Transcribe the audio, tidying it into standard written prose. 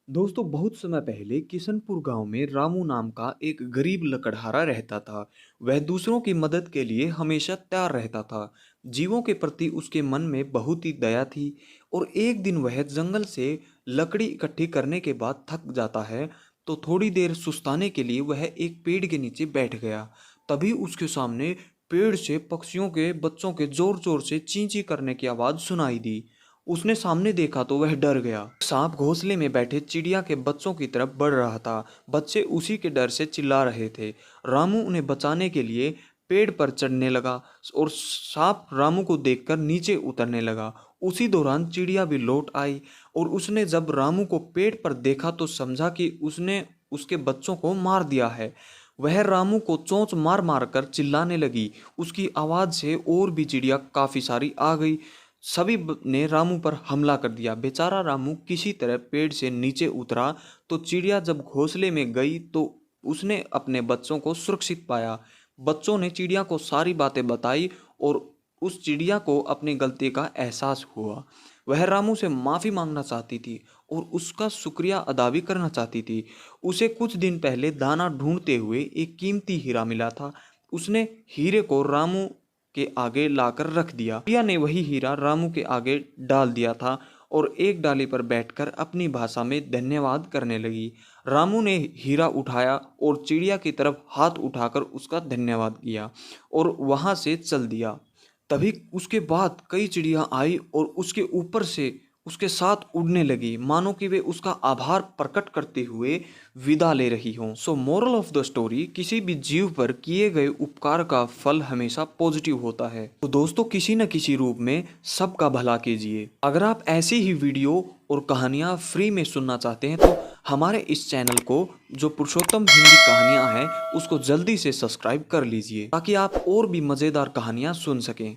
दोस्तों बहुत समय पहले किशनपुर गांव में रामू नाम का एक गरीब लकड़हारा रहता था। वह दूसरों की मदद के लिए हमेशा तैयार रहता था। जीवों के प्रति उसके मन में बहुत ही दया थी। और एक दिन वह जंगल से लकड़ी इकट्ठी करने के बाद थक जाता है, तो थोड़ी देर सुस्ताने के लिए वह एक पेड़ के नीचे बैठ गया। तभी उसके सामने पेड़ से पक्षियों के बच्चों के जोर जोर से चीं चीं करने की आवाज सुनाई दी। उसने सामने देखा तो वह डर गया। सांप घोंसले में बैठे चिड़िया के बच्चों की तरफ बढ़ रहा था। बच्चे उसी के डर से चिल्ला रहे थे। रामू उन्हें बचाने के लिए पेड़ पर चढ़ने लगा और सांप रामू को देखकर नीचे उतरने लगा। उसी दौरान चिड़िया भी लौट आई और उसने जब रामू को पेड़ पर देखा तो समझा कि उसने उसके बच्चों को मार दिया है। वह रामू को चोंच मार मार कर चिल्लाने लगी। उसकी आवाज से और भी चिड़िया काफी सारी आ गई। ने रामू पर हमला कर दिया। बेचारा रामू किसी तरह पेड़ से नीचे उतरा। तो चिड़िया जब घोंसले में गई तो उसने अपने बच्चों को सुरक्षित पाया। बच्चों ने चिड़िया को सारी बातें बताई और उस चिड़िया को अपनी गलती का एहसास हुआ। वह रामू से माफ़ी मांगना चाहती थी और उसका शुक्रिया अदा भी करना चाहती थी। उसे कुछ दिन पहले दाना ढूंढते हुए एक कीमती हीरा मिला था। उसने हीरे को रामू के आगे लाकर रख दिया। प्रिया ने वही हीरा रामू के आगे डाल दिया था और एक डाली पर बैठकर अपनी भाषा में धन्यवाद करने लगी। रामू ने हीरा उठाया और चिड़िया की तरफ हाथ उठाकर उसका धन्यवाद किया और वहां से चल दिया। तभी उसके बाद कई चिड़िया आई और उसके ऊपर से उसके साथ उड़ने लगी, मानो कि वे उसका आभार प्रकट करते हुए विदा ले रही हों। सो मोरल ऑफ द स्टोरी, किसी भी जीव पर किए गए उपकार का फल हमेशा पॉजिटिव होता है। तो दोस्तों किसी न किसी रूप में सबका भला कीजिए। अगर आप ऐसी ही वीडियो और कहानियाँ फ्री में सुनना चाहते हैं तो हमारे इस चैनल को, जो पुरुषोत्तम हिंदी कहानियाँ हैं, उसको जल्दी से सब्सक्राइब कर लीजिए ताकि आप और भी मज़ेदार कहानियाँ सुन सकें।